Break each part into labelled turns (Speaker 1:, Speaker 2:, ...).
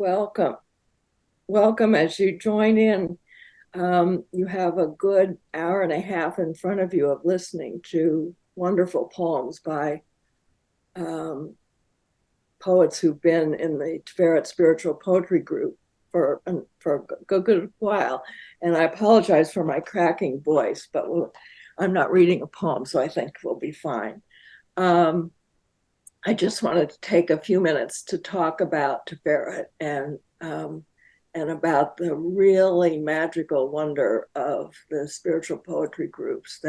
Speaker 1: welcome. Welcome as you join in. You have a good hour and a half in front of you of listening to wonderful poems by um, poets who've been in the Tiferet Spiritual Poetry Group for a good while. And I apologize for my cracking voice, but I'm not reading a poem, so I think we'll be fine. Um, I just wanted to take a few minutes to talk about Tiferet and about the really magical wonder of the spiritual poetry groups.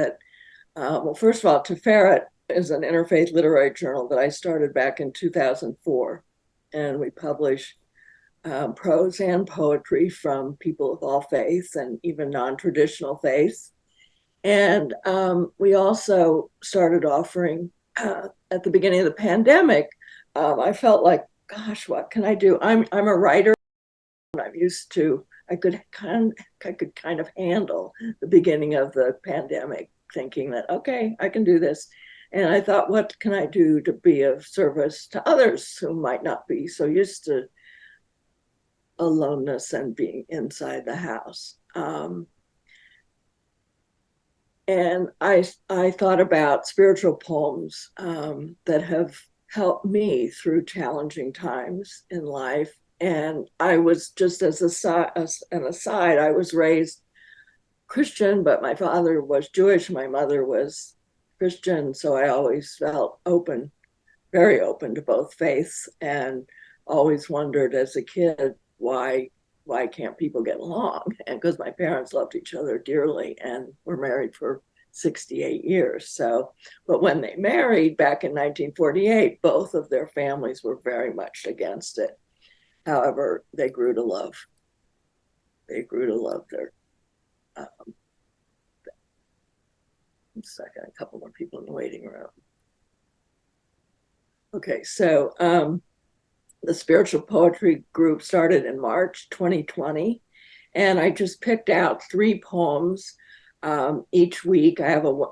Speaker 1: Well, first of all, Tiferet is an interfaith literary journal that I started back in 2004, and we publish prose and poetry from people of all faiths and even non-traditional faiths. And we also started offering at the beginning of the pandemic. I felt like, gosh, what can I do? I'm a writer. I'm used to. I could kind of handle the beginning of the pandemic, thinking that okay, I can do this. And I thought, what can I do to be of service to others who might not be so used to aloneness and being inside the house? And I thought about spiritual poems that have helped me through challenging times in life. And I was just as an aside, I was raised Christian, but my father was Jewish, my mother was Christian, so I always felt open, very open to both faiths, and always wondered as a kid why can't people get along? And because my parents loved each other dearly and were married for 68 years. So, but when they married back in 1948, both of their families were very much against it. However, they grew to love their second, a couple more people in the waiting room. Okay, so the spiritual poetry group started in March 2020, and I just picked out 3 poems each week.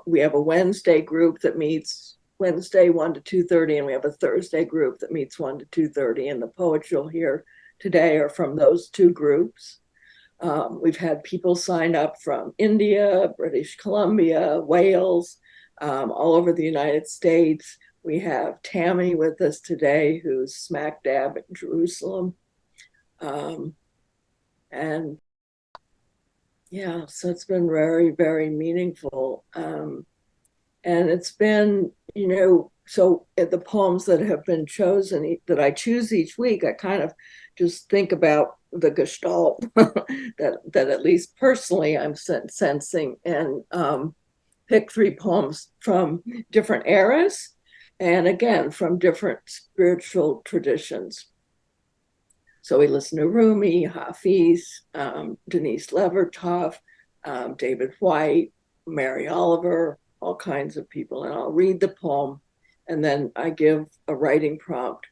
Speaker 1: We have a Wednesday group that meets Wednesday 1 to 2:30, and we have a Thursday group that meets 1 to 2:30. And the poets you'll hear today are from those 2 groups. We've had people sign up from India, British Columbia, Wales, all over the United States. We have Tammy with us today, who's smack dab in Jerusalem. Um, and yeah, so it's been very, very meaningful. And it's been, so the poems that have been chosen, that I choose each week, I kind of just think about the gestalt that at least personally I'm sensing, and pick 3 poems from different eras, and again, from different spiritual traditions. So we listen to Rumi, Hafiz, Denise Levertov, David White, Mary Oliver, all kinds of people. And I'll read the poem, and then I give a writing prompt.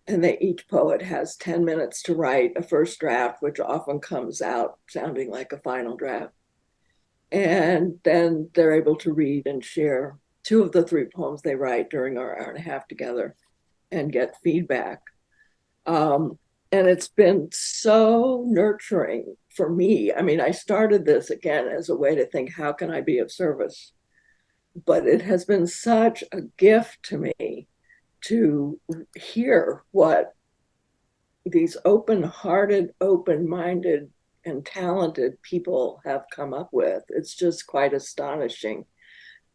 Speaker 1: And each poet has 10 minutes to write a first draft, which often comes out sounding like a final draft. And then they're able to read and share 2 of the 3 poems they write during our hour and a half together and get feedback. And it's been so nurturing for me. I mean, I started this again as a way to think, how can I be of service? But it has been such a gift to me to hear what these open-hearted, open-minded, and talented people have come up with. It's just quite astonishing.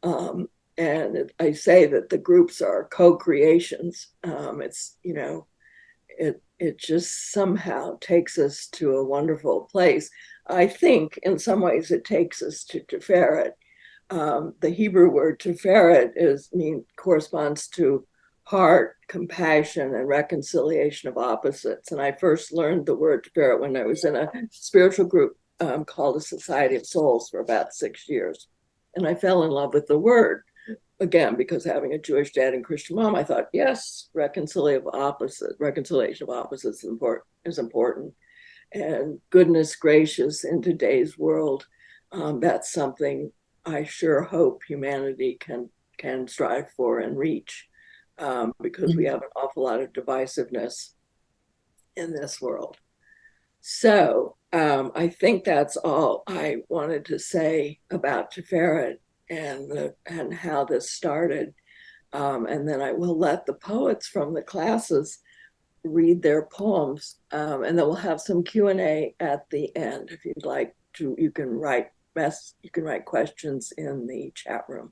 Speaker 1: And I say that the groups are co-creations. It just somehow takes us to a wonderful place. I think in some ways it takes us to Tiferet. The Hebrew word Tiferet corresponds to heart, compassion, and reconciliation of opposites. And I first learned the word Tiferet when I was in a spiritual group called a Society of Souls for about 6 years. And I fell in love with the word again, because having a Jewish dad and Christian mom, I thought, yes, reconciliation of opposites is important. And goodness gracious, in today's world, that's something I sure hope humanity can strive for and reach, because we have an awful lot of divisiveness. in this world. So I think that's all I wanted to say about Tiferet and how this started. And then I will let the poets from the classes read their poems, and then we'll have some Q&A at the end. If you'd like to, you can write questions in the chat room.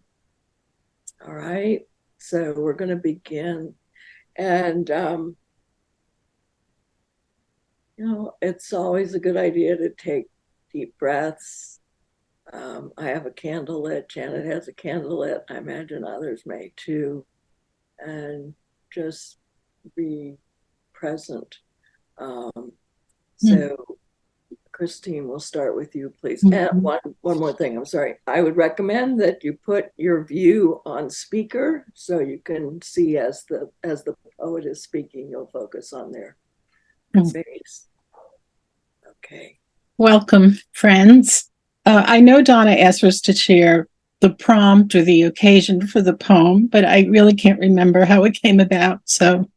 Speaker 1: All right, so we're going to begin. And it's always a good idea to take deep breaths. I have a candle lit. Janet has a candle lit. I imagine others may too. And just be present. So Christine, we'll start with you, please. And one more thing, I'm sorry. I would recommend that you put your view on speaker so you can see as the poet is speaking, you'll focus on their face. Okay.
Speaker 2: Welcome, friends. I know Donna asked us to share the prompt or the occasion for the poem, but I really can't remember how it came about. So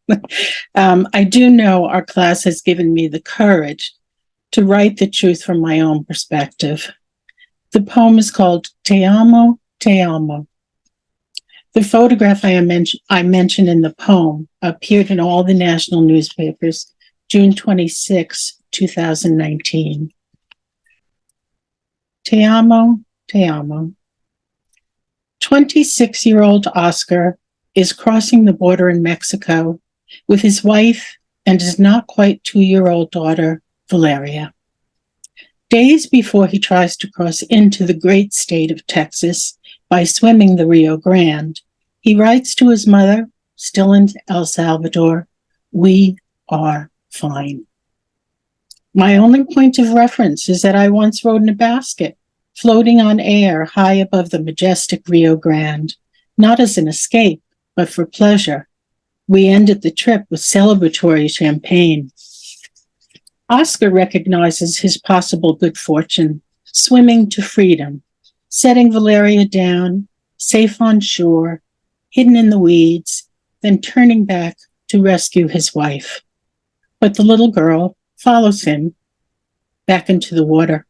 Speaker 2: I do know our class has given me the courage to write the truth from my own perspective. The poem is called Te Amo, Te Amo. The photograph I mentioned in the poem appeared in all the national newspapers, June 26, 2019. Te amo, te amo. 26-year-old Oscar is crossing the border in Mexico with his wife and his not quite 2-year-old daughter, Valeria. Days before he tries to cross into the great state of Texas by swimming the Rio Grande, he writes to his mother, still in El Salvador, "We are fine." My only point of reference is that I once rode in a basket, floating on air high above the majestic Rio Grande, not as an escape, but for pleasure. We ended the trip with celebratory champagne. Oscar recognizes his possible good fortune, swimming to freedom, setting Valeria down, safe on shore, hidden in the weeds, then turning back to rescue his wife. But the little girl follows him back into the water.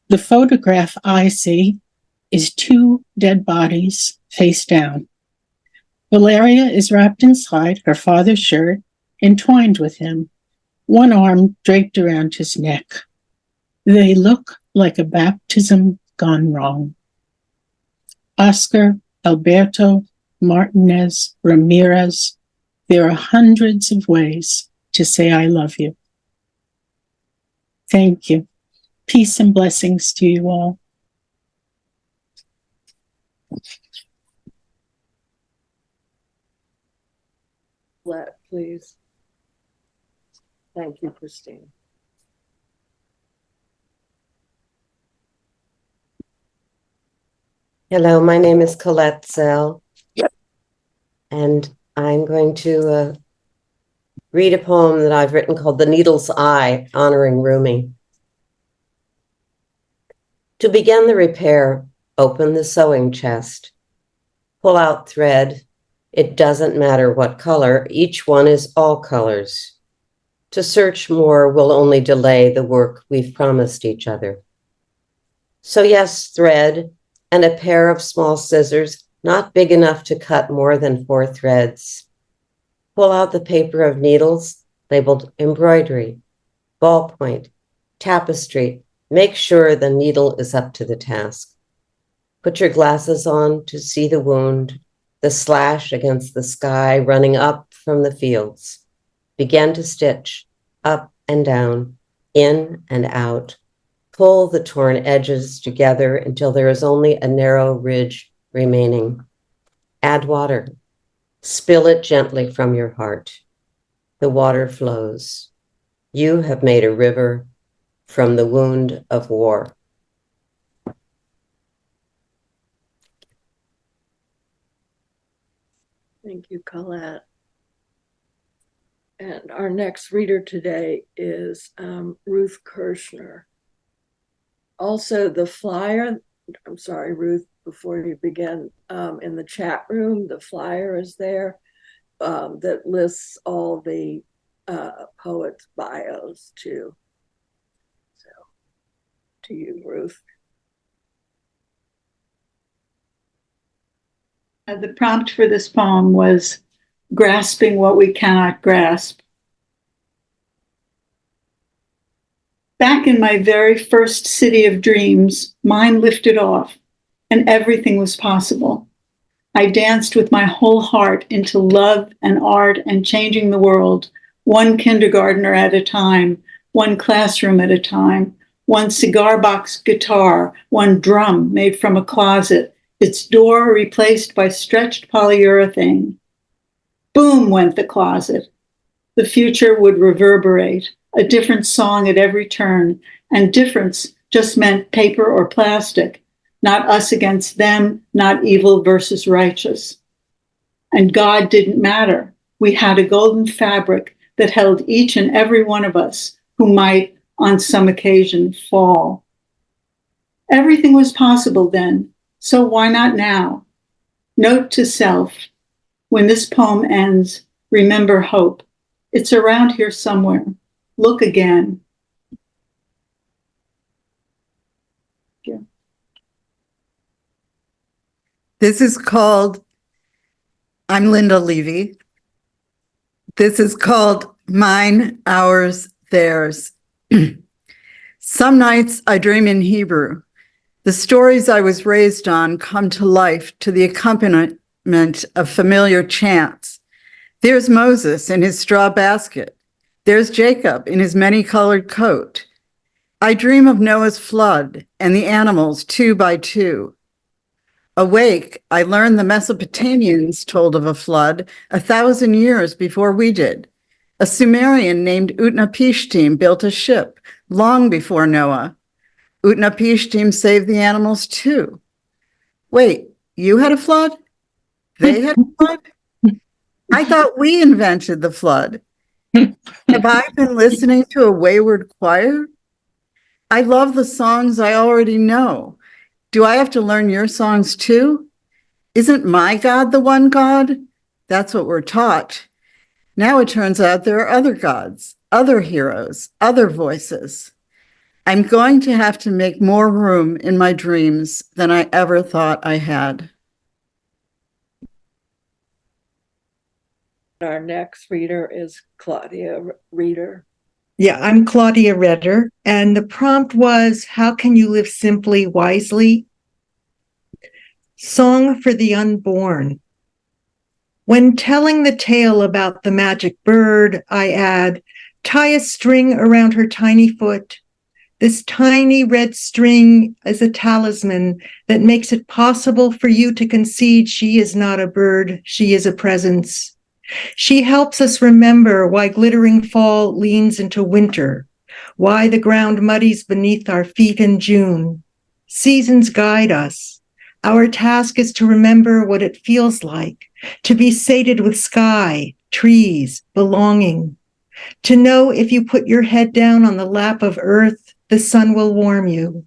Speaker 2: The photograph I see is 2 dead bodies face down. Valeria is wrapped inside her father's shirt, entwined with him, one arm draped around his neck. They look like a baptism gone wrong. Oscar Alberto Martinez Ramirez, there are hundreds of ways to say I love you. Thank you. Peace and blessings to you all.
Speaker 1: Please. Thank you, Christine.
Speaker 3: Hello, my name is Colette Zell, and I'm going to read a poem that I've written called The Needle's Eye, honoring Rumi. To begin the repair, open the sewing chest. Pull out thread. It doesn't matter what color, each one is all colors. To search more will only delay the work we've promised each other. So yes, thread and a pair of small scissors, not big enough to cut more than 4 threads. Pull out the paper of needles labeled embroidery, ballpoint, tapestry. Make sure the needle is up to the task. Put your glasses on to see the wound, the slash against the sky running up from the fields. Begin to stitch, up and down, in and out. Pull the torn edges together until there is only a narrow ridge remaining. Add water. Spill it gently from your heart. The water flows. You have made a river from the wound of war.
Speaker 1: Thank you, Colette. And our next reader today is Ruth Kirshner. Also, the flyer, I'm sorry, Ruth, before you begin, in the chat room, the flyer is there that lists all the poets' bios too. So, to you, Ruth.
Speaker 4: The prompt for this poem was grasping what we cannot grasp. Back in my very first city of dreams, mine lifted off, and everything was possible. I danced with my whole heart into love and art and changing the world, one kindergartner at a time, one classroom at a time, one cigar box guitar, one drum made from a closet, its door replaced by stretched polyurethane. Boom went the closet. The future would reverberate, a different song at every turn, and difference just meant paper or plastic, not us against them, not evil versus righteous. And God didn't matter. We had a golden fabric that held each and every one of us who might, on some occasion, fall. Everything was possible then, so why not now? Note to self, when this poem ends, remember hope. It's around here somewhere. Look again. Yeah.
Speaker 5: This is called, I'm Linda Levy. This is called Mine, Ours, Theirs. Some nights I dream in Hebrew. The stories I was raised on come to life to the accompaniment of familiar chants. There's Moses in his straw basket. There's Jacob in his many-colored coat. I dream of Noah's flood and the animals 2 by 2. Awake, I learned the Mesopotamians told of a flood 1,000 years before we did. A Sumerian named Utnapishtim built a ship long before Noah. Utnapishtim saved the animals too. Wait, you had a flood? They had a flood? I thought we invented the flood. Have I been listening to a wayward choir? I love the songs I already know. Do I have to learn your songs too? Isn't my God the one God? That's what we're taught. Now it turns out there are other gods, other heroes, other voices. I'm going to have to make more room in my dreams than I ever thought I had.
Speaker 1: Our next reader is Claudia Reader.
Speaker 6: Yeah, I'm Claudia Redder, and the prompt was, how can you live simply, wisely? Song for the Unborn. When telling the tale about the magic bird, I add, tie a string around her tiny foot. This tiny red string is a talisman that makes it possible for you to concede she is not a bird, she is a presence. She helps us remember why glittering fall leans into winter, why the ground muddies beneath our feet in June. Seasons guide us. Our task is to remember what it feels like, to be sated with sky, trees, belonging, to know if you put your head down on the lap of earth, the sun will warm you.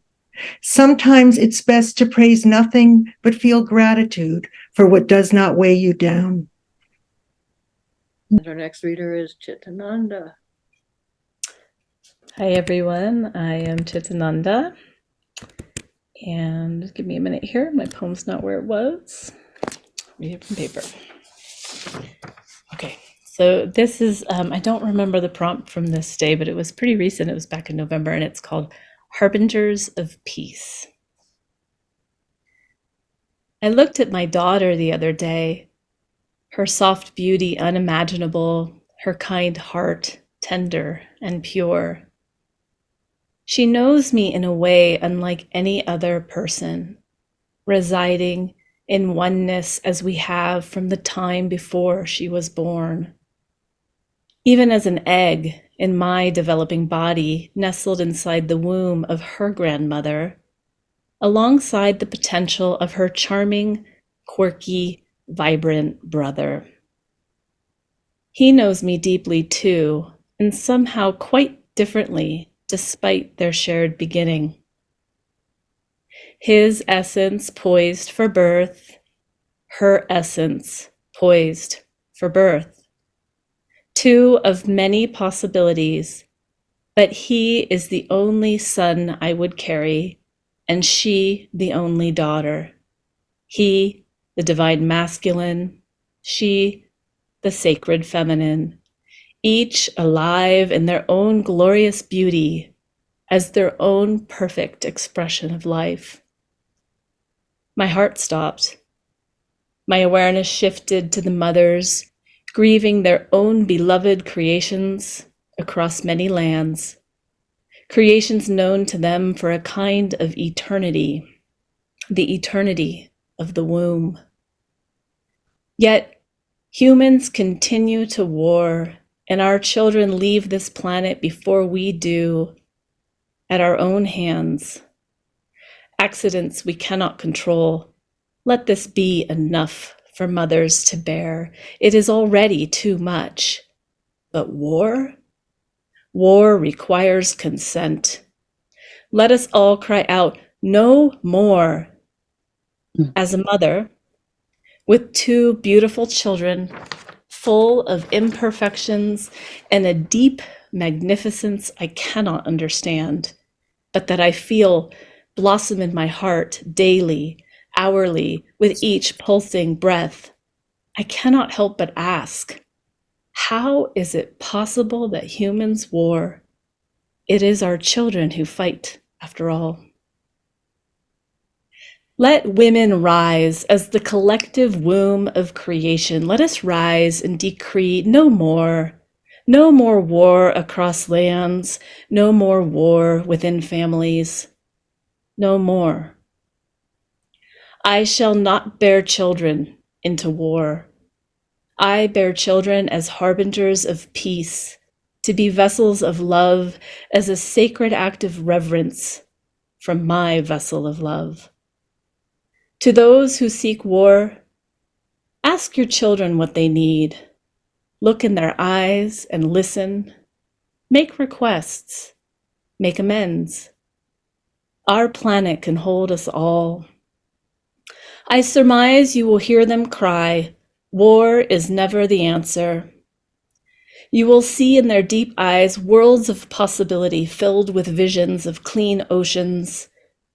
Speaker 6: Sometimes it's best to praise nothing but feel gratitude for what does not weigh you down.
Speaker 1: And our next reader is Chitananda.
Speaker 7: Hi everyone, I am Chitananda, and give me a minute here. My poem's not where it was. Read it from paper. Okay, so this is, I don't remember the prompt from this day, but it was pretty recent. It was back in November, and it's called Harbingers of Peace. I looked at my daughter the other day, her soft beauty unimaginable, her kind heart tender and pure. She knows me in a way unlike any other person, residing in oneness as we have from the time before she was born. Even as an egg in my developing body nestled inside the womb of her grandmother, alongside the potential of her charming, quirky, vibrant brother. He knows me deeply too, and somehow quite differently, despite their shared beginning. His essence poised for birth, her essence poised for birth. two of many possibilities, but he is the only son I would carry, and she the only daughter. He, the divine masculine, she, the sacred feminine, each alive in their own glorious beauty as their own perfect expression of life. My heart stopped. My awareness shifted to the mothers, grieving their own beloved creations across many lands, creations known to them for a kind of eternity, the eternity of the womb. Yet humans continue to war, and our children leave this planet before we do, at our own hands. Accidents we cannot control. Let this be enough for mothers to bear. It is already too much. But war? War requires consent. Let us all cry out, no more. As a mother, with two beautiful children, full of imperfections and a deep magnificence I cannot understand, but that I feel blossom in my heart daily, hourly, with each pulsing breath, I cannot help but ask, how is it possible that humans war? It is our children who fight, after all. Let women rise as the collective womb of creation. Let us rise and decree no more war across lands, no more war within families, no more. I shall not bear children into war. I bear children as harbingers of peace, to be vessels of love as a sacred act of reverence from my vessel of love. To those who seek war, ask your children what they need. Look in their eyes and listen. Make requests. Make amends. Our planet can hold us all. I surmise you will hear them cry, war is never the answer. You will see in their deep eyes worlds of possibility filled with visions of clean oceans,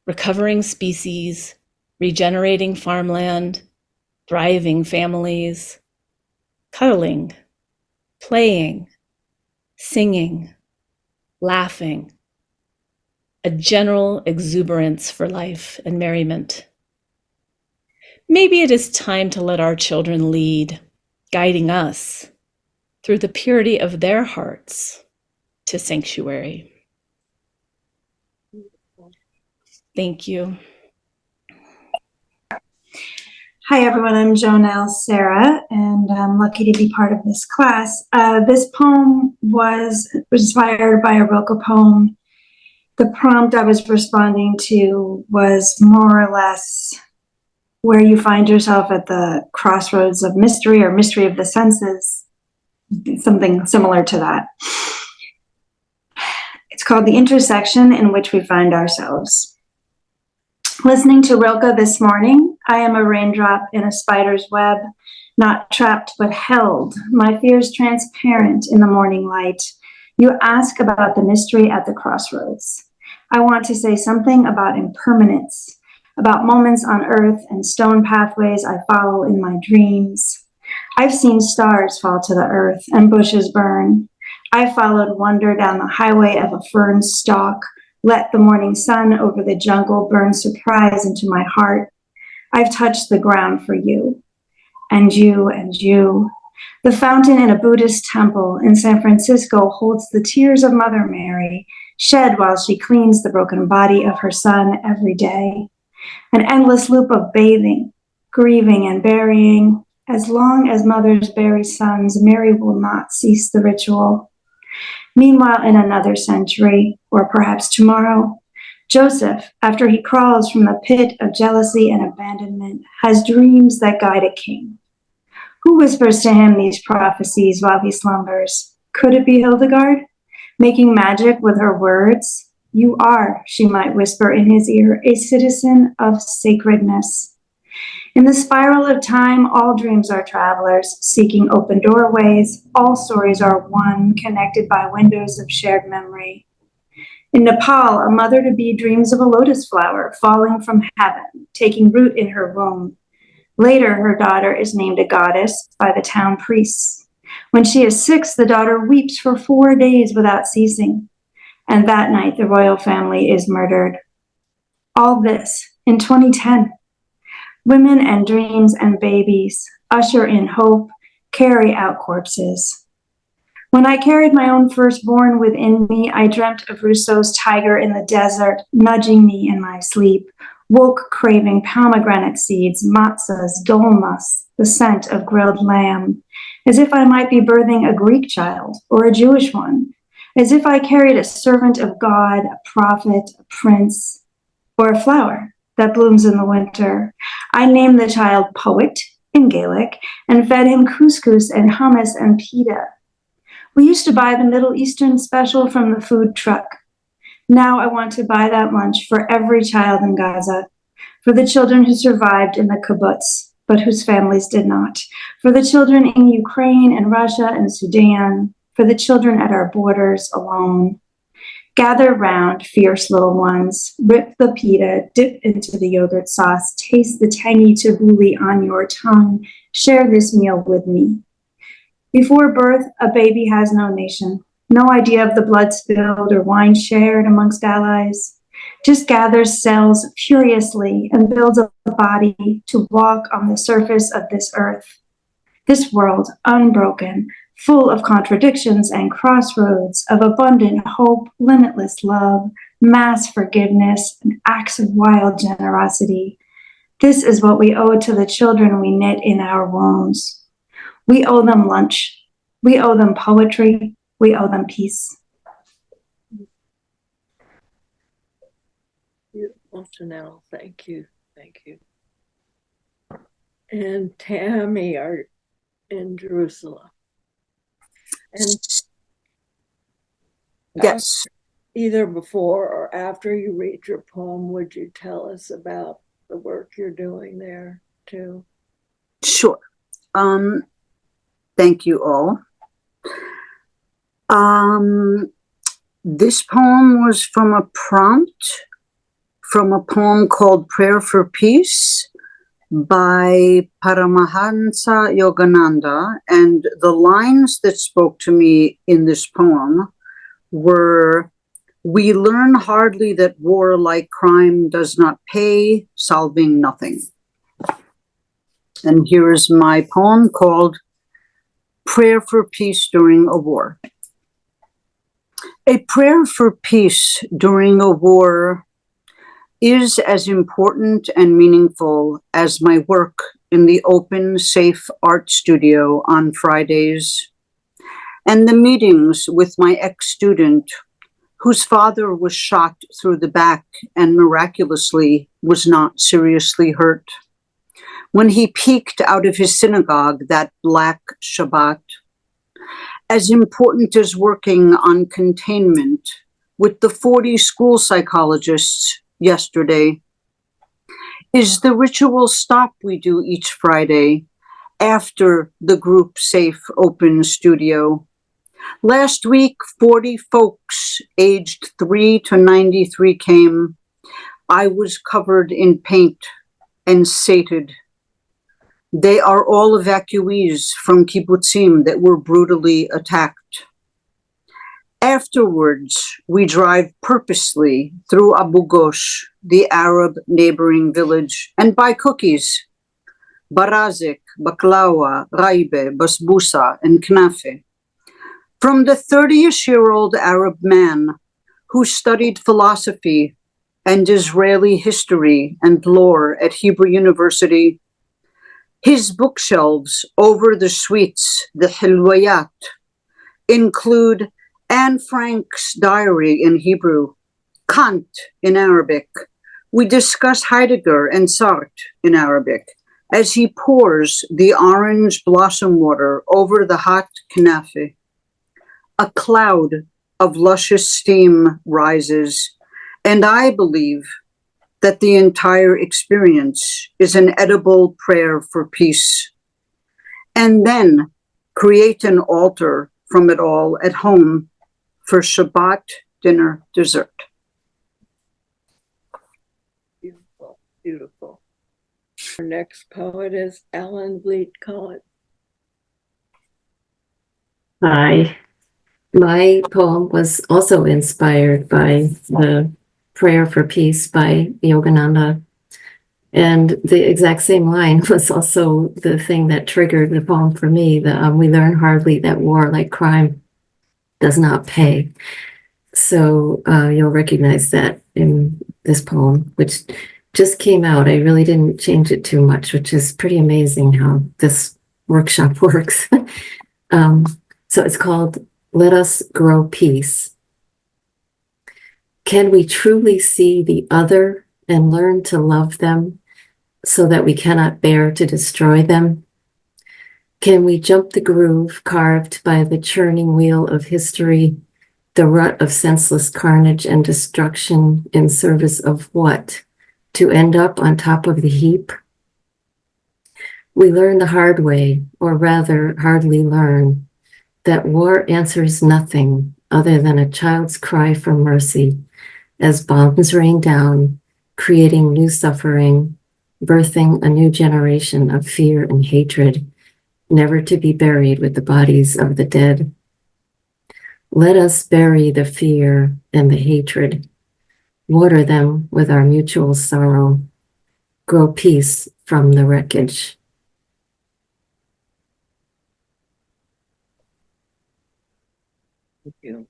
Speaker 7: recovering species, regenerating farmland, thriving families, cuddling, playing, singing, laughing, a general exuberance for life and merriment. Maybe it is time to let our children lead, guiding us through the purity of their hearts to sanctuary. Thank you.
Speaker 8: Hi, everyone. I'm Jonelle Sarah, and I'm lucky to be part of this class. This poem was inspired by a Rilke poem. The prompt I was responding to was more or less where you find yourself at the crossroads of mystery or mystery of the senses, something similar to that. It's called The Intersection in Which We Find Ourselves. Listening to Rilke this morning, I am a raindrop in a spider's web, not trapped but held, my fears transparent in the morning light. You ask about the mystery at the crossroads. I want to say something about impermanence, about moments on earth and stone pathways I follow in my dreams. I've seen stars fall to the earth and bushes burn. I followed wonder down the highway of a fern stalk, let the morning sun over the jungle burn surprise into my heart. I've touched the ground for you, and you, and you. The fountain in a Buddhist temple in San Francisco holds the tears of Mother Mary, shed while she cleans the broken body of her son every day. An endless loop of bathing, grieving, and burying. As long as mothers bury sons, Mary will not cease the ritual. Meanwhile, in another century, or perhaps tomorrow, Joseph, after he crawls from the pit of jealousy and abandonment, has dreams that guide a king. Who whispers to him these prophecies while he slumbers? Could it be Hildegard, making magic with her words? You are, she might whisper in his ear, a citizen of sacredness. In the spiral of time, all dreams are travelers, seeking open doorways. All stories are one, connected by windows of shared memory. In Nepal, a mother-to-be dreams of a lotus flower falling from heaven, taking root in her womb. Later, her daughter is named a goddess by the town priests. When she is 6, the daughter weeps for 4 days without ceasing. And that night, the royal family is murdered. All this in 2010. Women and dreams and babies usher in hope, carry out corpses. When I carried my own firstborn within me, I dreamt of Rousseau's tiger in the desert, nudging me in my sleep, woke craving pomegranate seeds, matzahs, dolmas, the scent of grilled lamb, as if I might be birthing a Greek child or a Jewish one, as if I carried a servant of God, a prophet, a prince, or a flower that blooms in the winter. I named the child Poet in Gaelic and fed him couscous and hummus and pita. We used to buy the Middle Eastern special from the food truck. Now I want to buy that lunch for every child in Gaza, for the children who survived in the kibbutz, but whose families did not, for the children in Ukraine and Russia and Sudan, for the children at our borders alone. Gather round, fierce little ones, rip the pita, dip into the yogurt sauce, taste the tangy tabbouleh on your tongue, share this meal with me. Before birth, a baby has no nation, no idea of the blood spilled or wine shared amongst allies, just gathers cells furiously and builds a body to walk on the surface of this earth. This world, unbroken, full of contradictions and crossroads, of abundant hope, limitless love, mass forgiveness, and acts of wild generosity. This is what we owe to the children we knit in our wombs. We owe them lunch. We owe them poetry. We owe them peace.
Speaker 1: Beautiful, Janelle. Thank you. Thank you. And Tammy are in Jerusalem. And
Speaker 9: yes,
Speaker 1: either before or after you read your poem, would you tell us about the work you're doing there too?
Speaker 9: sure. Thank you all. This poem was from a prompt from a poem called Prayer for Peace by Paramahansa Yogananda, and the lines that spoke to me in this poem were, "We learn hardly that war like crime does not pay, solving nothing." And here is my poem called Prayer for Peace During a War. A prayer for peace during a war is as important and meaningful as my work in the open, safe art studio on Fridays, and the meetings with my ex-student whose father was shot through the back and miraculously was not seriously hurt. When he peeked out of his synagogue that black Shabbat, as important as working on containment with the 40 school psychologists yesterday is the ritual stop we do each Friday after the group safe open studio. Last week, 40 folks aged 3 to 93 came. I was covered in paint and sated. They are all evacuees from kibbutzim that were brutally attacked. Afterwards, we drive purposely through Abu Ghosh, the Arab neighboring village, and buy cookies, barazik, baklawa, raibe, basbousa, and knafe, from the 30-year-old Arab man who studied philosophy and Israeli history and lore at Hebrew University. His bookshelves over the sweets, the hilwayat, include Anne Frank's diary in Hebrew, Kant in Arabic. We discuss Heidegger and Sartre in Arabic as he pours the orange blossom water over the hot knafe. A cloud of luscious steam rises, and I believe that the entire experience is an edible prayer for peace, and then create an altar from it all at home for Shabbat dinner dessert.
Speaker 1: Beautiful, beautiful. Our next poet is Ellen Bleet Cohen.
Speaker 10: Hi. My poem was also inspired by the Prayer for Peace by Yogananda. And the exact same line was also the thing that triggered the poem for me. We learn hardly that war, like crime, does not pay. So you'll recognize that in this poem, which just came out. I really didn't change it too much, which is pretty amazing how this workshop works. So it's called Let Us Grow Peace. Can we truly see the other and learn to love them so that we cannot bear to destroy them? Can we jump the groove carved by the churning wheel of history, the rut of senseless carnage and destruction in service of what? To end up on top of the heap? We learn the hard way, or rather hardly learn, that war answers nothing other than a child's cry for mercy as bombs rain down, creating new suffering, birthing a new generation of fear and hatred, never to be buried with the bodies of the dead. Let us bury the fear and the hatred, water them with our mutual sorrow, grow peace from the wreckage.
Speaker 1: Thank you.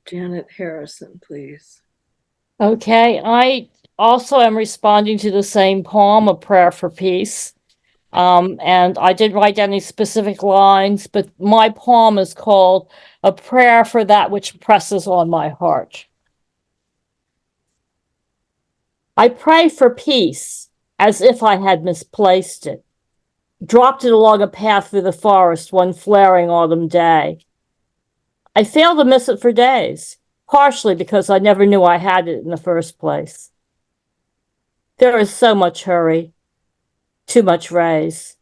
Speaker 1: Janet Harrison, please.
Speaker 11: Okay, I also am responding to the same poem, A Prayer for Peace. And I didn't write down any specific lines, but my poem is called A Prayer for That Which Presses on My Heart. I pray for peace as if I had misplaced it, dropped it along a path through the forest one flaring autumn day. I fail to miss it for days, partially because I never knew I had it in the first place. There is so much hurry, too much raise.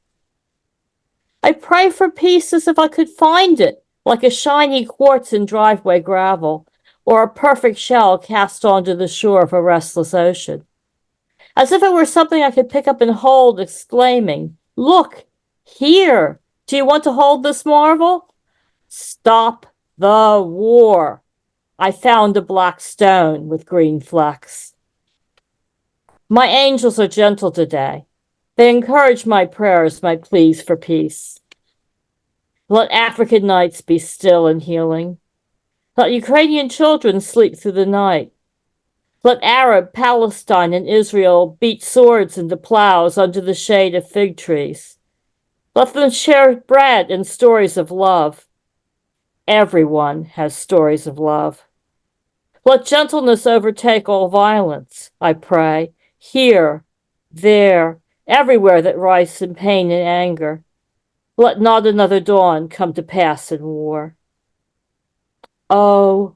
Speaker 11: I pray for peace as if I could find it, like a shiny quartz in driveway gravel, or a perfect shell cast onto the shore of a restless ocean. As if it were something I could pick up and hold, exclaiming, "Look, here, do you want to hold this marvel? Stop the war. I found a black stone with green flecks." My angels are gentle today. They encourage my prayers, my pleas for peace. Let African nights be still and healing. Let Ukrainian children sleep through the night. Let Arab, Palestine, and Israel beat swords into plows under the shade of fig trees. Let them share bread and stories of love. Everyone has stories of love. Let gentleness overtake all violence, I pray, here, there, everywhere that writhes in pain and anger. Let not another dawn come to pass in war. Oh,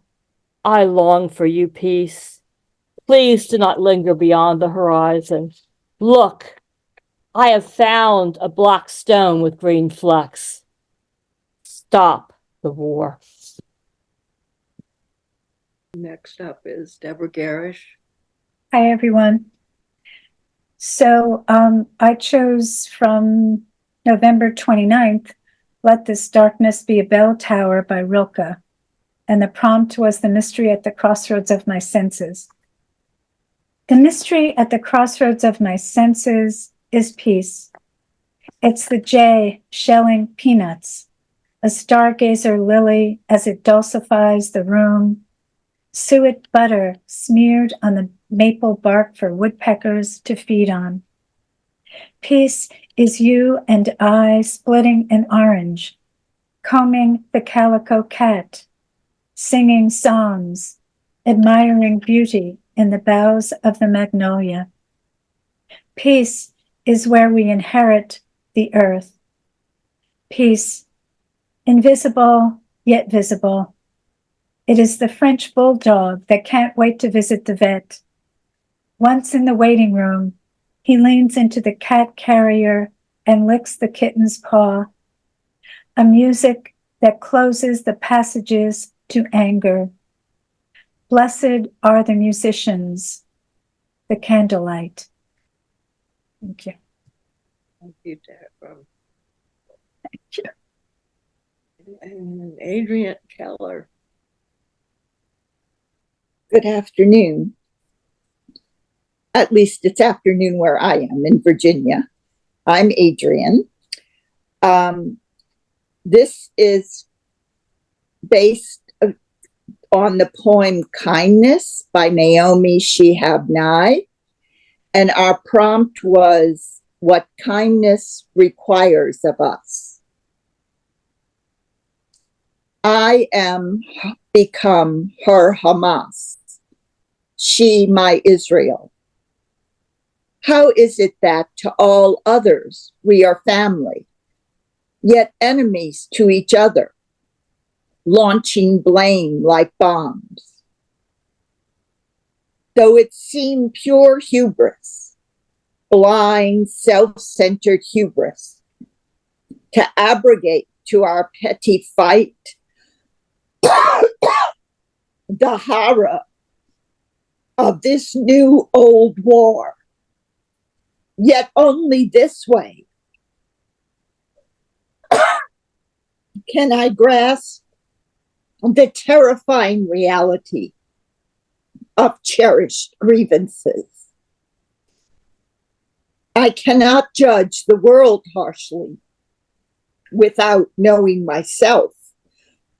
Speaker 11: I long for you, peace. Please do not linger beyond the horizon. Look, I have found a black stone with green flecks. Stop the war.
Speaker 1: Next up is Deborah Garish.
Speaker 12: Hi, everyone. So I chose from November 29th, Let This Darkness Be a Bell Tower by Rilke. And the prompt was The Mystery at the Crossroads of My Senses. The mystery at the crossroads of my senses is peace. It's the jay shelling peanuts, a stargazer lily as it dulcifies the room, suet butter smeared on the maple bark for woodpeckers to feed on. Peace is you and I splitting an orange, combing the calico cat, singing songs, admiring beauty in the boughs of the magnolia. Peace is where we inherit the earth. Peace, invisible yet visible. It is the French bulldog that can't wait to visit the vet, Once in the waiting room, he leans into the cat carrier and licks the kitten's paw. A music that closes the passages to anger. Blessed are the musicians, the candlelight. Thank you.
Speaker 1: Thank you, Deborah. And Adrian Keller.
Speaker 13: Good afternoon. At least it's afternoon where I am in Virginia. I'm Adrian. This is based on the poem Kindness by Naomi Shihab Nye. And our prompt was what kindness requires of us. I am become her Hamas, she my Israel. How is it that to all others we are family, yet enemies to each other, launching blame like bombs? Though it seem pure hubris, blind, self-centered hubris, to abrogate to our petty fight the horror of this new old war. Yet only this way can I grasp the terrifying reality of cherished grievances. I cannot judge the world harshly without knowing myself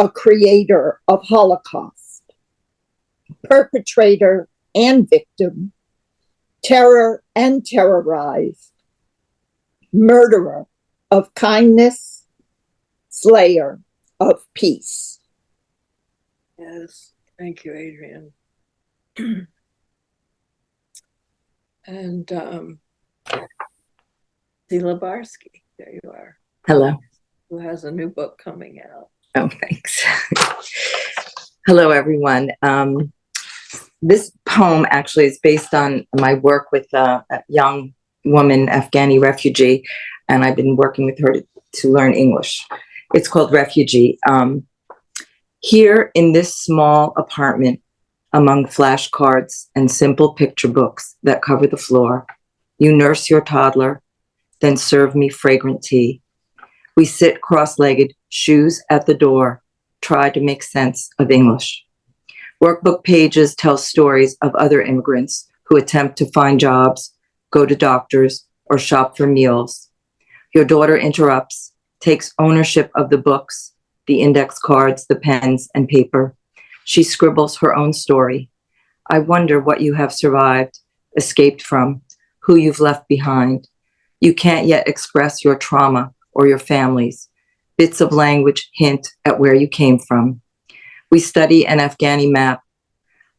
Speaker 13: a creator of Holocaust, perpetrator and victim, terror and terrorized, murderer of kindness, slayer of peace.
Speaker 1: Yes, thank you, Adrian. And Zila Barsky, there you are.
Speaker 14: Hello.
Speaker 1: Who has a new book coming out.
Speaker 14: Oh, thanks. Hello, everyone. This poem actually is based on my work with a young woman, Afghani refugee, and I've been working with her to learn English. It's called Refugee. Here in this small apartment, among flashcards and simple picture books that cover the floor, you nurse your toddler, then serve me fragrant tea. We sit cross-legged, shoes at the door, try to make sense of English. Workbook pages tell stories of other immigrants who attempt to find jobs, go to doctors, or shop for meals. Your daughter interrupts, takes ownership of the books, the index cards, the pens, and paper. She scribbles her own story. I wonder what you have survived, escaped from, who you've left behind. You can't yet express your trauma or your family's. Bits of language hint at where you came from. We study an Afghani map.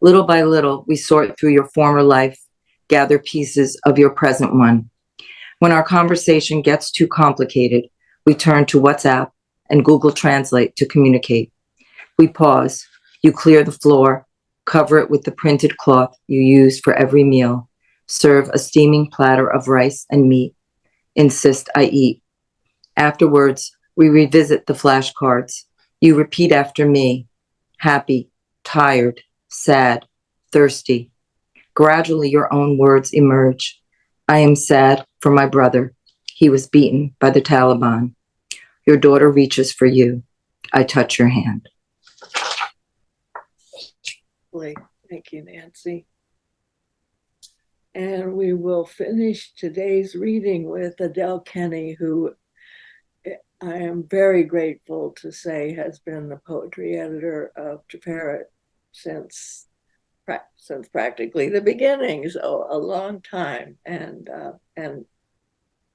Speaker 14: Little by little, we sort through your former life, gather pieces of your present one. When our conversation gets too complicated, we turn to WhatsApp and Google Translate to communicate. We pause. You clear the floor, cover it with the printed cloth you use for every meal, serve a steaming platter of rice and meat, insist I eat. Afterwards, we revisit the flashcards. You repeat after me, happy, tired, sad, thirsty. Gradually, your own words emerge. I am sad for my brother. He was beaten by the Taliban. Your daughter reaches for you. I touch your hand.
Speaker 1: Thank you, Nancy. And we will finish today's reading with Adele Kenny, who I am very grateful to say has been the poetry editor of Tiferet since practically the beginning, so a long time. And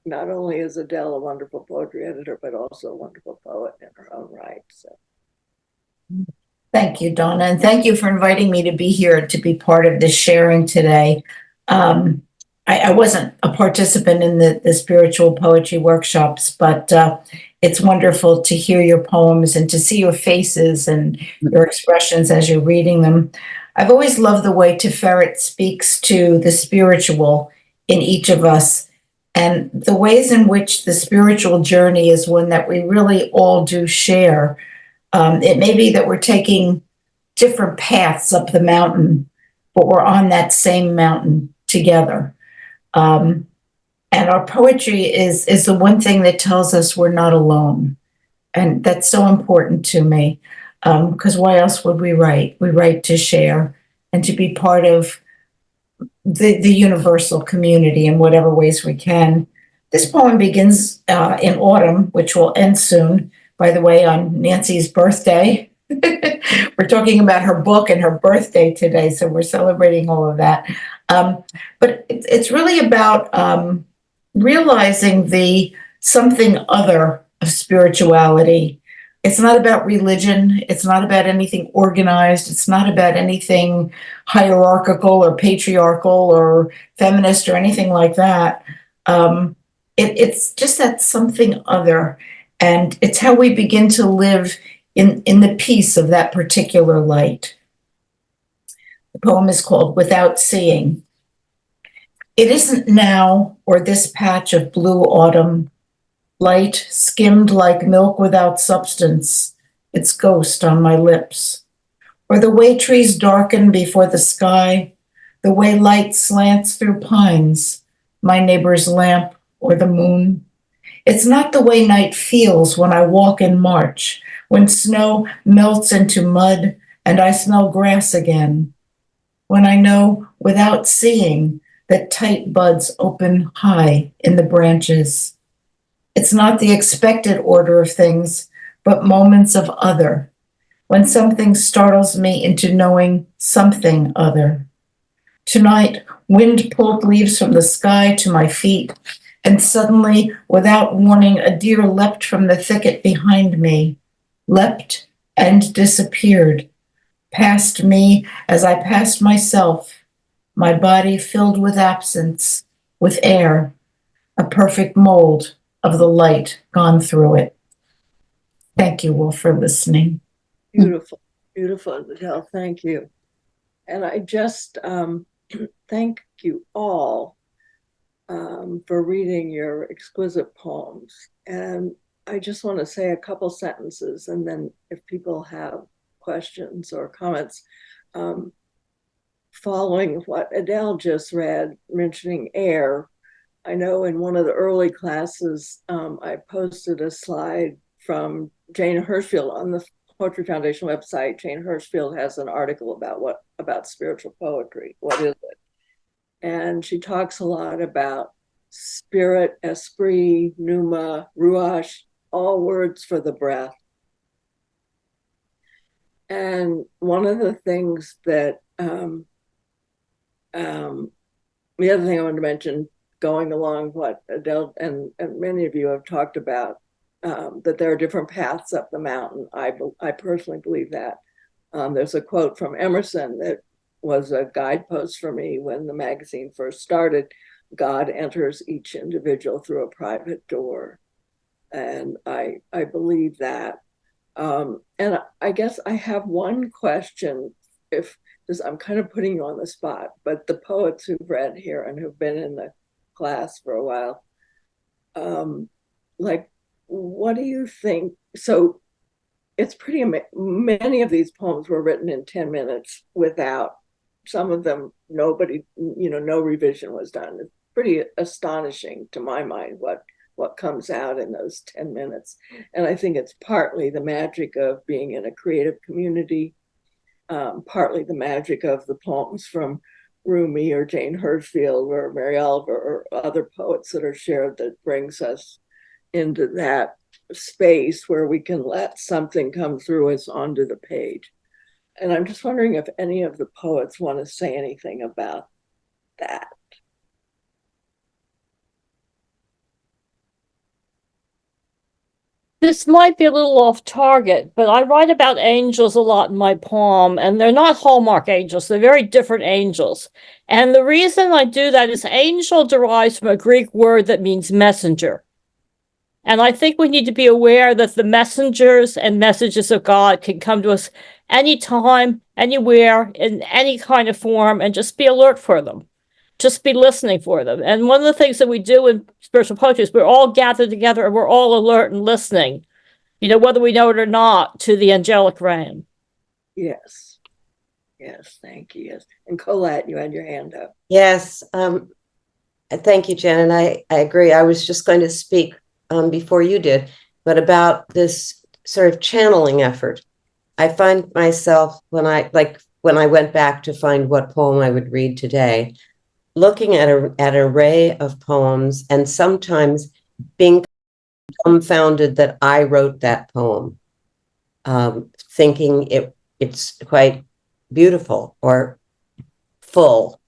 Speaker 1: not only is Adele a wonderful poetry editor, but also a wonderful poet in her own right. So.
Speaker 15: Thank you, Donna, and thank you for inviting me to be here to be part of this sharing today. I wasn't a participant in the spiritual poetry workshops, but it's wonderful to hear your poems and to see your faces and your expressions as you're reading them. I've always loved the way Tiferet speaks to the spiritual in each of us and the ways in which the spiritual journey is one that we really all do share. It may be that we're taking different paths up the mountain, but we're on that same mountain together. And our poetry is the one thing that tells us we're not alone. And that's so important to me, because why else would we write? We write to share and to be part of the universal community in whatever ways we can. This poem begins in autumn, which will end soon, by the way, on Nancy's birthday. We're talking about her book and her birthday today, so we're celebrating all of that. But it's really about realizing the something other of spirituality. It's not about religion. It's not about anything organized. It's not about anything hierarchical or patriarchal or feminist or anything like that. It's just that something other. And it's how we begin to live in the peace of that particular light. The poem is called Without Seeing. It isn't now or this patch of blue autumn, light skimmed like milk without substance, its ghost on my lips. Or the way trees darken before the sky, the way light slants through pines, my neighbor's lamp or the moon. It's not the way night feels when I walk in March, when snow melts into mud and I smell grass again. When I know without seeing that tight buds open high in the branches. It's not the expected order of things, but moments of other, when something startles me into knowing something other. Tonight, wind pulled leaves from the sky to my feet, and suddenly, without warning, a deer leapt from the thicket behind me, leapt and disappeared, past me as I passed myself, my body filled with absence, with air, a perfect mold of the light gone through it. Thank you all for listening.
Speaker 1: Beautiful, beautiful, Adele. Thank you. And I just thank you all for reading your exquisite poems. And I just want to say a couple sentences, and then if people have questions or comments, following what Adele just read, mentioning air. I know in one of the early classes, I posted a slide from Jane Hirschfield on the Poetry Foundation website. Jane Hirschfield has an article about spiritual poetry. What is it? And she talks a lot about spirit, esprit, pneuma, ruach, all words for the breath. And one of the things that, the other thing I wanted to mention, going along what Adele and many of you have talked about, that there are different paths up the mountain. I personally believe that. There's a quote from Emerson that was a guidepost for me when the magazine first started. God enters each individual through a private door. And I believe that. And I guess I have one question, because I'm kind of putting you on the spot, but the poets who've read here and who've been in the class for a while, like, what do you think? So it's pretty many of these poems were written in 10 minutes without, some of them, nobody, no revision was done. It's pretty astonishing to my mind what comes out in those 10 minutes. And I think it's partly the magic of being in a creative community, partly the magic of the poems from Rumi or Jane Hirschfield or Mary Oliver or other poets that are shared that brings us into that space where we can let something come through us onto the page. And I'm just wondering if any of the poets want to say anything about that.
Speaker 11: This might be a little off target, but I write about angels a lot in my poem, and they're not Hallmark angels. They're very different angels. And the reason I do that is angel derives from a Greek word that means messenger. And I think we need to be aware that the messengers and messages of God can come to us anytime, anywhere, in any kind of form, and just be alert for them. Just be listening for them. And one of the things that we do in spiritual poetry is we're all gathered together and we're all alert and listening, whether we know it or not, to the angelic realm.
Speaker 1: Yes. Yes, thank you. Yes. And Colette, you had your hand up.
Speaker 3: Yes, thank you, Jen, and I agree. I was just going to speak before you did, but about this sort of channeling effort. I find myself when I went back to find what poem I would read today, looking at an array of poems and sometimes being dumbfounded that I wrote that poem, thinking it's quite beautiful or full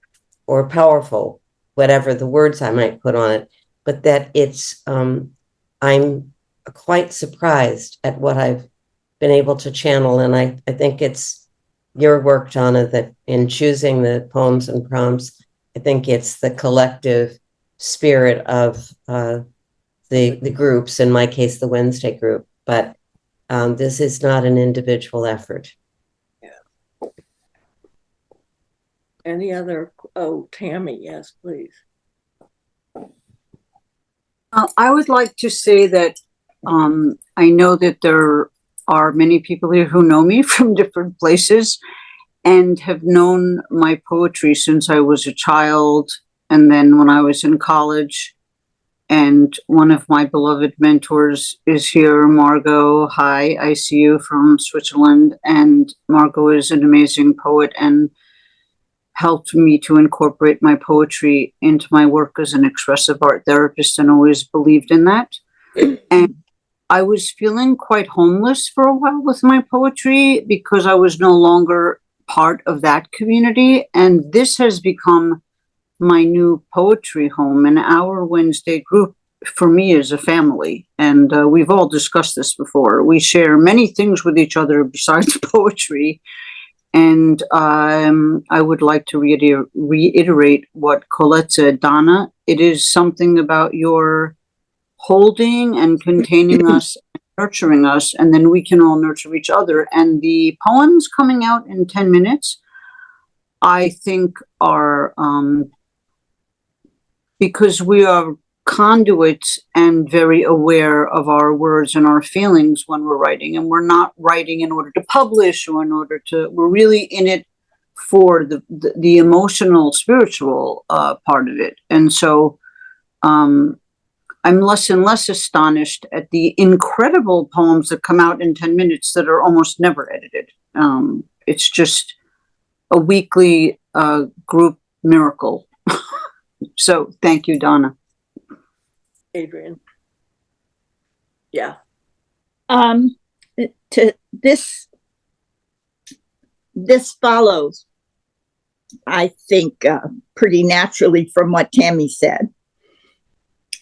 Speaker 3: or powerful, whatever the words I might put on it, but that I'm quite surprised at what I've been able to channel. And I think it's your work, Donna, that in choosing the poems and prompts, I think it's the collective spirit of the groups, in my case, the Wednesday group, but this is not an individual effort.
Speaker 1: Yeah. Any other? Oh, Tammy, yes, please.
Speaker 9: I would like to say that I know that there are many people here who know me from different places and have known my poetry since I was a child and then when I was in college. And one of my beloved mentors is here, Margot. Hi, I see you from Switzerland. And Margot is an amazing poet and helped me to incorporate my poetry into my work as an expressive art therapist and always believed in that. And I was feeling quite homeless for a while with my poetry because I was no longer part of that community. And this has become my new poetry home, and our Wednesday group for me is a family. And we've all discussed this before. We share many things with each other besides poetry. And I would like to reiterate what Colette said, Donna. It is something about your holding and containing us, nurturing us, and then we can all nurture each other. And the poems coming out in 10 minutes, I think are, because we are conduits and very aware of our words and our feelings when we're writing, and we're not writing in order to publish or in order to, we're really in it for the emotional, spiritual part of it. And so I'm less and less astonished at the incredible poems that come out in 10 minutes that are almost never edited. It's just a weekly group miracle. So thank you, Donna.
Speaker 1: Adrian. Yeah.
Speaker 13: To this follows, I think, pretty naturally from what Tammy said.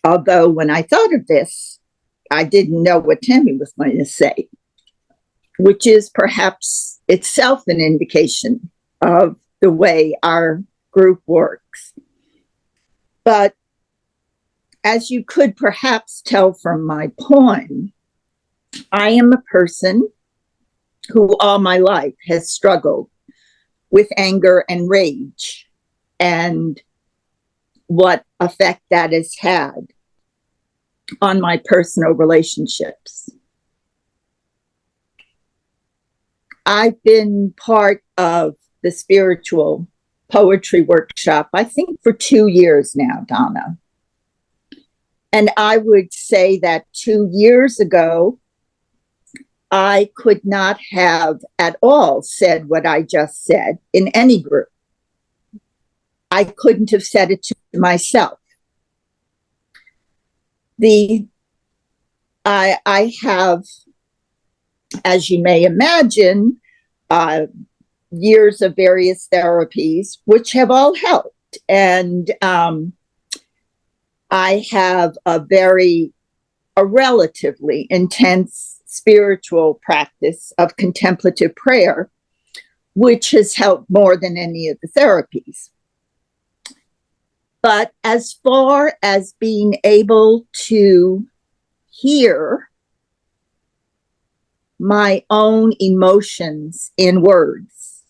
Speaker 13: Although when I thought of this, I didn't know what Tammy was going to say, which is perhaps itself an indication of the way our group works. But as you could perhaps tell from my poem, I am a person who all my life has struggled with anger and rage and what effect that has had on my personal relationships. I've been part of the spiritual poetry workshop, I think, for 2 years now, Donna. And I would say that 2 years ago, I could not have at all said what I just said in any group. I couldn't have said it to myself. I have, as you may imagine, years of various therapies, which have all helped. And I have a relatively intense spiritual practice of contemplative prayer, which has helped more than any of the therapies. But as far as being able to hear my own emotions in words.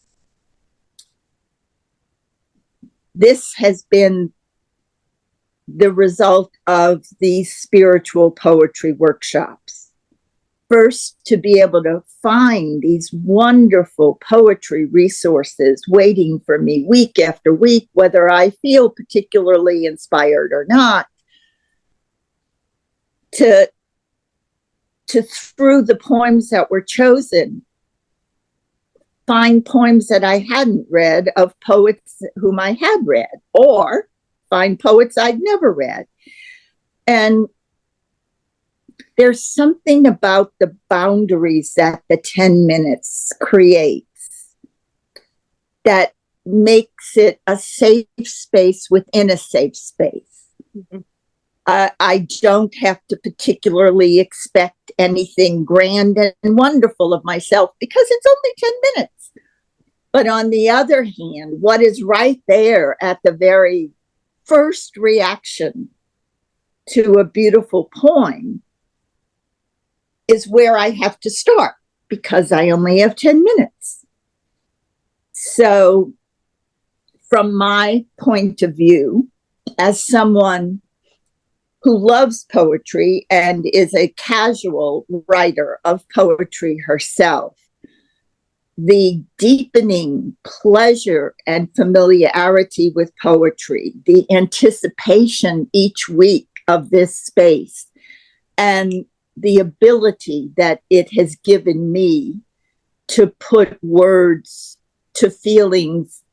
Speaker 13: This has been the result of these spiritual poetry workshops. First, to be able to find these wonderful poetry resources waiting for me week after week, whether I feel particularly inspired or not, to through the poems that were chosen, find poems that I hadn't read of poets whom I had read, or find poets I'd never read. And there's something about the boundaries that the 10 minutes creates that makes it a safe space within a safe space. Mm-hmm. I don't have to particularly expect anything grand and wonderful of myself because it's only 10 minutes. But on the other hand, what is right there at the very first reaction to a beautiful poem is where I have to start because I only have 10 minutes. So from my point of view, as someone who loves poetry and is a casual writer of poetry herself, the deepening pleasure and familiarity with poetry, the anticipation each week of this space, and the ability that it has given me to put words to feelings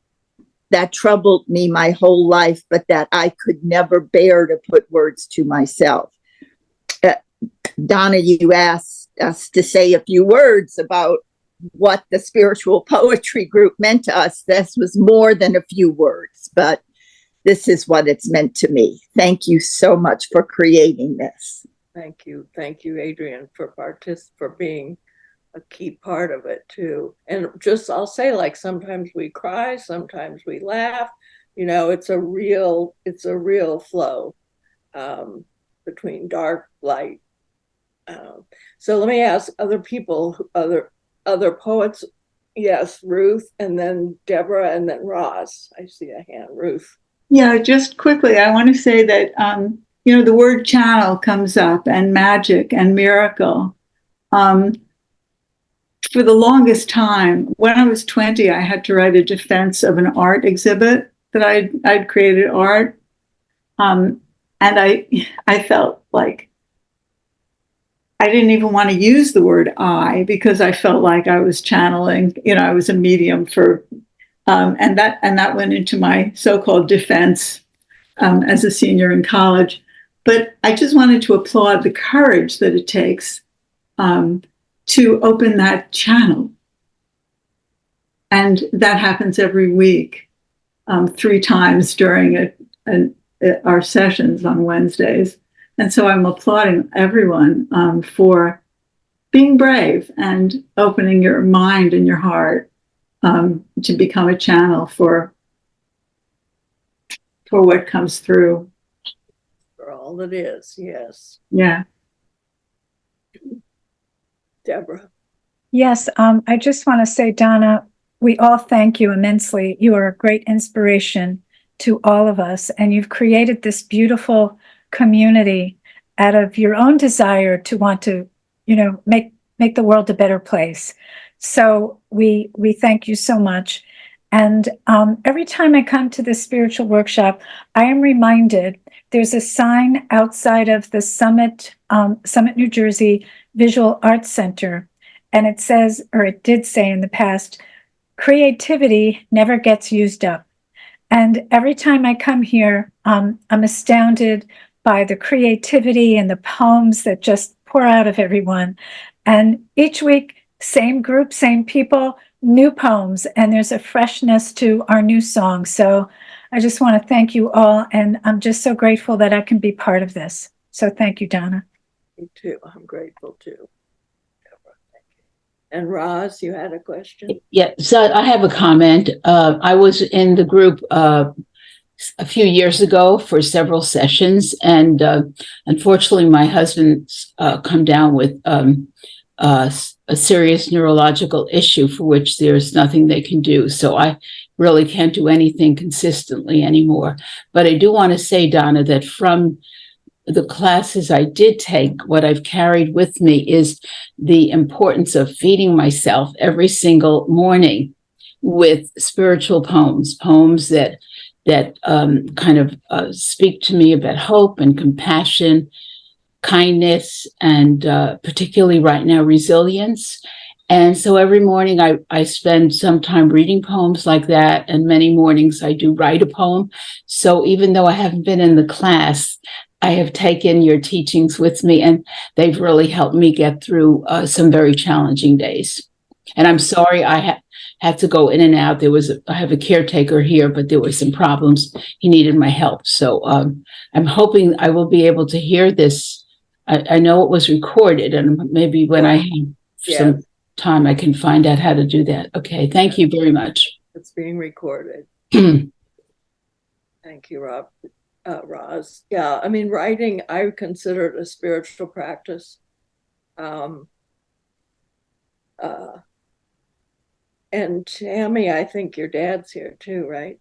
Speaker 13: that troubled me my whole life, but that I could never bear to put words to myself. Donna, you asked us to say a few words about what the spiritual poetry group meant to us. This was more than a few words, but this is what it's meant to me. Thank you so much for creating this.
Speaker 1: Thank you, Adrienne, for being a key part of it too. And just, I'll say, like, sometimes we cry, sometimes we laugh. You know, it's a real flow between dark, light. So let me ask other people, other poets. Yes, Ruth, and then Deborah, and then Ross. I see a hand, Ruth.
Speaker 4: Yeah, just quickly, I want to say that, the word channel comes up, and magic and miracle. For the longest time, when I was 20, I had to write a defense of an art exhibit that I'd created art. And I felt like I didn't even want to use the word I, because I felt like I was channeling, I was a medium for, and that went into my so-called defense as a senior in college. But I just wanted to applaud the courage that it takes to open that channel. And that happens every week, 3 times during our sessions on Wednesdays. And so I'm applauding everyone for being brave and opening your mind and your heart to become a channel for what comes through.
Speaker 1: For all it is, yes.
Speaker 4: Yeah.
Speaker 1: Deborah.
Speaker 12: Yes, I just want to say, Donna, we all thank you immensely. You are a great inspiration to all of us, and you've created this beautiful community out of your own desire to want to, make the world a better place. So we thank you so much. And every time I come to this spiritual workshop, I am reminded there's a sign outside of the Summit, New Jersey Visual Arts Center. And it says, or it did say in the past, creativity never gets used up. And every time I come here, I'm astounded by the creativity and the poems that just pour out of everyone. And each week, same group, same people, new poems, and there's a freshness to our new songs. So I just want to thank you all, and I'm just so grateful that I can be part of this. So thank you, Donna.
Speaker 1: Me too. I'm grateful too. Thank you. And Roz, you had a question?
Speaker 16: Yeah, so I have a comment. I was in the group a few years ago for several sessions, and unfortunately my husband's come down with a serious neurological issue for which there's nothing they can do. So I really can't do anything consistently anymore. But I do want to say, Donna, that from the classes I did take, what I've carried with me is the importance of feeding myself every single morning with spiritual poems, poems that kind of speak to me about hope and compassion, kindness, and particularly right now, resilience. And so every morning I spend some time reading poems like that, and many mornings I do write a poem. So even though I haven't been in the class, I have taken your teachings with me, and they've really helped me get through some very challenging days. And I'm sorry I had to go in and out. I have a caretaker here, but there were some problems. He needed my help. So I'm hoping I will be able to hear this. I know it was recorded, and maybe when I have some time, I can find out how to do that. Okay, thank you very much.
Speaker 1: It's being recorded. Thank you, Roz. Yeah, I mean, writing, I consider it a spiritual practice. And Tammy, I think your dad's here too, right?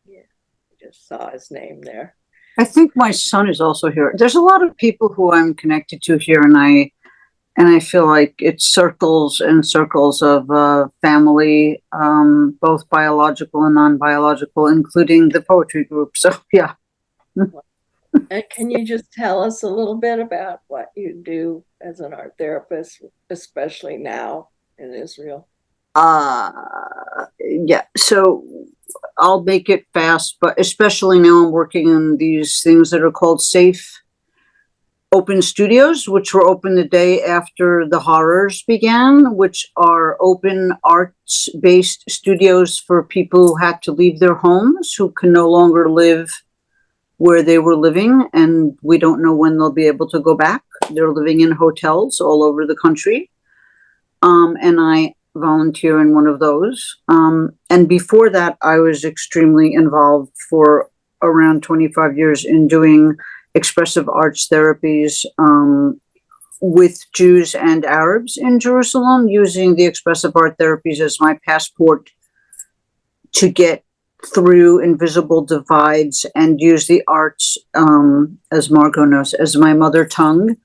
Speaker 1: Yeah, I just saw his name there.
Speaker 9: I think my son is also here. There's a lot of people who I'm connected to here, and I feel like it's circles and circles of family, both biological and non-biological, including the poetry group. So yeah.
Speaker 1: And can you just tell us a little bit about what you do as an art therapist, especially now in Israel?
Speaker 9: Yeah. So I'll make it fast, but especially now I'm working on these things that are called safe open studios, which were open the day after the horrors began, which are open arts-based studios for people who had to leave their homes, who can no longer live where they were living, and we don't know when they'll be able to go back. They're living in hotels all over the country. And I volunteer in one of those. And before that, I was extremely involved for around 25 years in doing expressive arts therapies with Jews and Arabs in Jerusalem, using the expressive art therapies as my passport to get through invisible divides and use the arts, as Margot knows, as my mother tongue.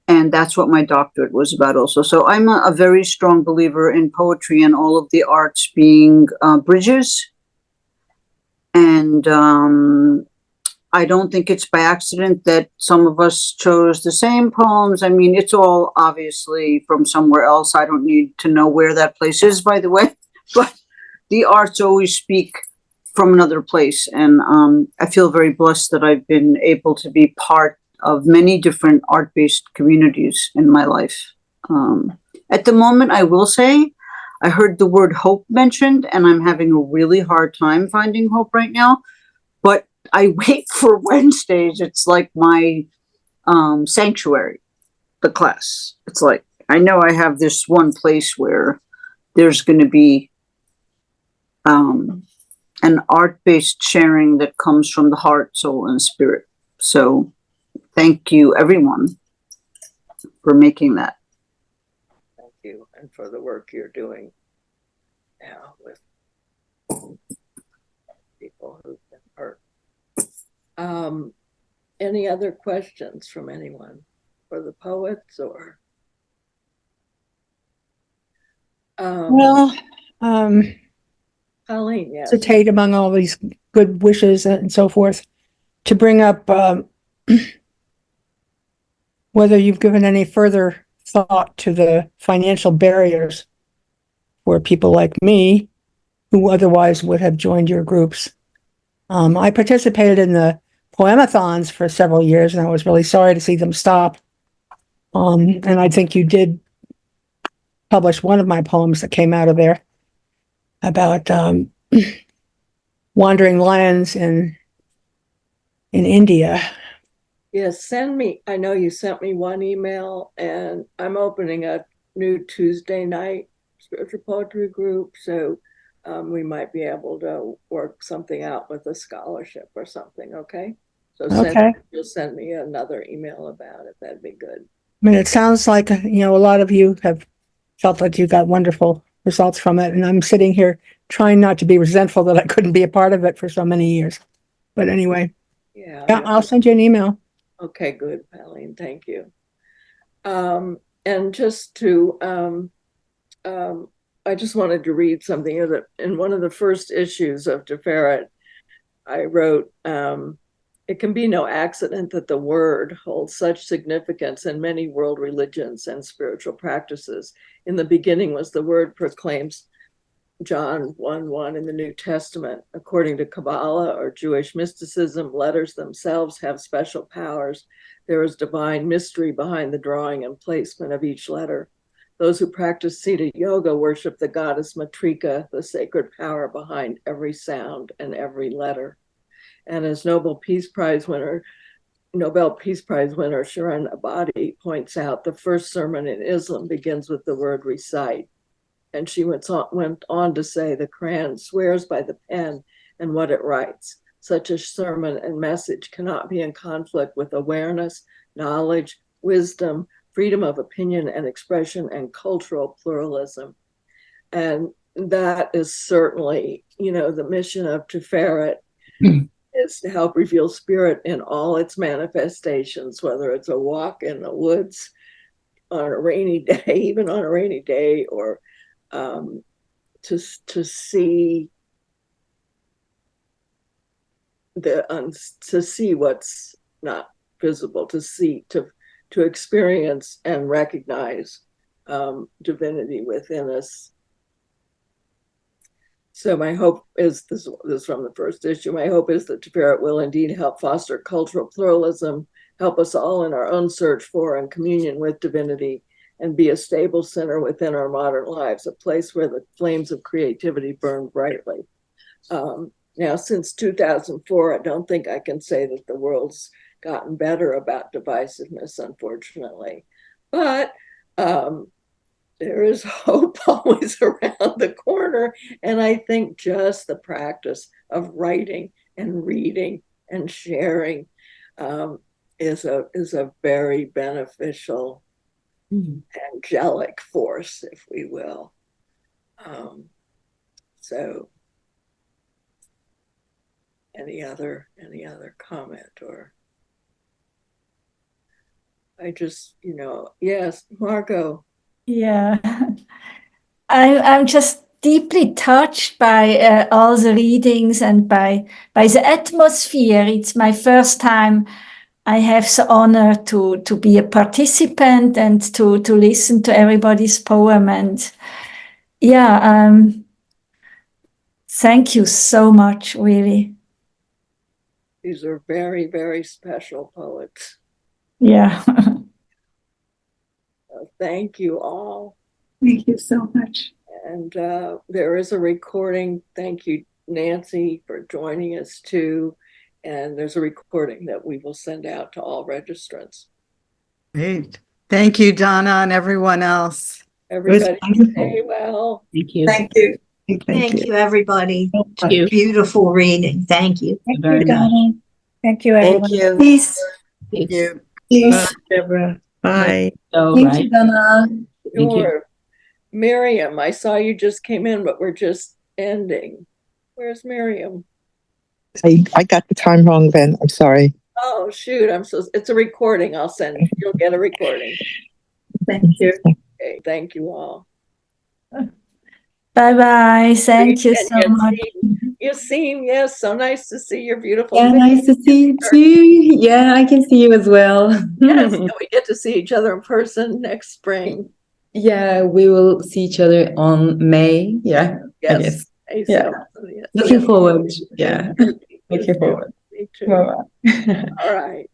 Speaker 9: And that's what my doctorate was about also. So I'm a very strong believer in poetry and all of the arts being bridges. And I don't think it's by accident that some of us chose the same poems. I mean, it's all obviously from somewhere else. I don't need to know where that place is, by the way. But the arts always speak from another place. And I feel very blessed that I've been able to be part of many different art-based communities in my life. At the moment, I will say, I heard the word hope mentioned, and I'm having a really hard time finding hope right now. But I wait for Wednesdays. It's like my sanctuary, the class. It's like, I know I have this one place where there's going to be an art-based sharing that comes from the heart, soul, and spirit. So thank you, everyone, for making that.
Speaker 1: Thank you, and for the work you're doing now with people who've been hurt. Any other questions from anyone for the poets or? Colleen, yes.
Speaker 6: Hesitate among all these good wishes and so forth to bring up whether you've given any further thought to the financial barriers for people like me who otherwise would have joined your groups. I participated in the poemathons for several years, and I was really sorry to see them stop. And I think you did publish one of my poems that came out of there about wandering lions in India.
Speaker 1: Yes, send me. I know you sent me one email, and I'm opening a new Tuesday night spiritual poetry group, so we might be able to work something out with a scholarship or something. Okay, so
Speaker 6: Okay.
Speaker 1: you'll send me another email about it. That'd be good.
Speaker 6: I mean, it sounds like, a lot of you have felt that you got wonderful results from it. And I'm sitting here trying not to be resentful that I couldn't be a part of it for so many years. But anyway,
Speaker 1: Yeah.
Speaker 6: I'll send you an email.
Speaker 1: Okay, good, Pauline. Thank you. And just to, I just wanted to read something that in one of the first issues of Tiferet, I wrote, it can be no accident that the word holds such significance in many world religions and spiritual practices. In the beginning was the word, proclaims John 1:1 in the New Testament. According to Kabbalah or Jewish mysticism, letters themselves have special powers. There is divine mystery behind the drawing and placement of each letter. Those who practice Siddha Yoga worship the goddess Matrika, the sacred power behind every sound and every letter. And as Nobel Peace Prize winner Shirin Ebadi points out, the first sermon in Islam begins with the word recite. And she went on to say, the Quran swears by the pen and what it writes. Such a sermon and message cannot be in conflict with awareness, knowledge, wisdom, freedom of opinion and expression, and cultural pluralism. And that is certainly, the mission of Tiferet is to help reveal spirit in all its manifestations, whether it's a walk in the woods on a rainy day, even on a rainy day, or to see to see what's not visible, to experience and recognize divinity within us. So my hope is, this is from the first issue, my hope is that Tiferet will indeed help foster cultural pluralism, help us all in our own search for and communion with divinity, and be a stable center within our modern lives, a place where the flames of creativity burn brightly. Now, since 2004, I don't think I can say that the world's gotten better about divisiveness, unfortunately. But there is hope always around the corner. And I think just the practice of writing and reading and sharing is a very beneficial, angelic force, if we will. So any other comment? Or I just, yes, Margot.
Speaker 8: Yeah, I'm just deeply touched by all the readings and by the atmosphere. It's my first time I have the honor to be a participant and to listen to everybody's poem. And yeah, thank you so much, really.
Speaker 1: These are very, very special poets.
Speaker 8: Yeah.
Speaker 1: Thank you all.
Speaker 4: Thank you so much.
Speaker 1: And there is a recording. Thank you, Nancy, for joining us too. And there's a recording that we will send out to all registrants.
Speaker 5: Great. Thank you, Donna, and everyone else.
Speaker 1: Everybody stay well.
Speaker 16: Thank you.
Speaker 4: Thank you.
Speaker 15: Thank you, everybody.
Speaker 16: Thank you.
Speaker 15: Beautiful reading. Thank you.
Speaker 12: Thank
Speaker 16: very
Speaker 12: you,
Speaker 16: much.
Speaker 12: Donna. Thank you, everyone.
Speaker 3: Thank you.
Speaker 15: Peace.
Speaker 5: Thank you.
Speaker 15: Peace.
Speaker 6: Deborah. Bye.
Speaker 16: So,
Speaker 15: Thank
Speaker 16: right.
Speaker 15: you, Donna.
Speaker 16: Thank you.
Speaker 1: Sure. Miriam, I saw you just came in, but we're just ending. Where's Miriam?
Speaker 17: I got the time wrong then. I'm sorry.
Speaker 1: Oh, shoot. It's a recording. I'll send. You'll get a recording.
Speaker 4: Thank you.
Speaker 1: Okay. Thank you all.
Speaker 8: Bye-bye. Thank you so much.
Speaker 1: You seem, yes, so nice to see your beautiful.
Speaker 18: Yeah, nice to see you too. Yeah, I can see you as well.
Speaker 1: Yes, and we get to see each other in person next spring.
Speaker 18: Yeah, we will see each other on May. Yeah,
Speaker 1: Yes.
Speaker 18: I guess.
Speaker 1: May
Speaker 18: Yeah.
Speaker 1: 7th, yes.
Speaker 18: Looking forward. Yeah, looking forward.
Speaker 1: Me too.
Speaker 18: Bye-bye.
Speaker 1: All right.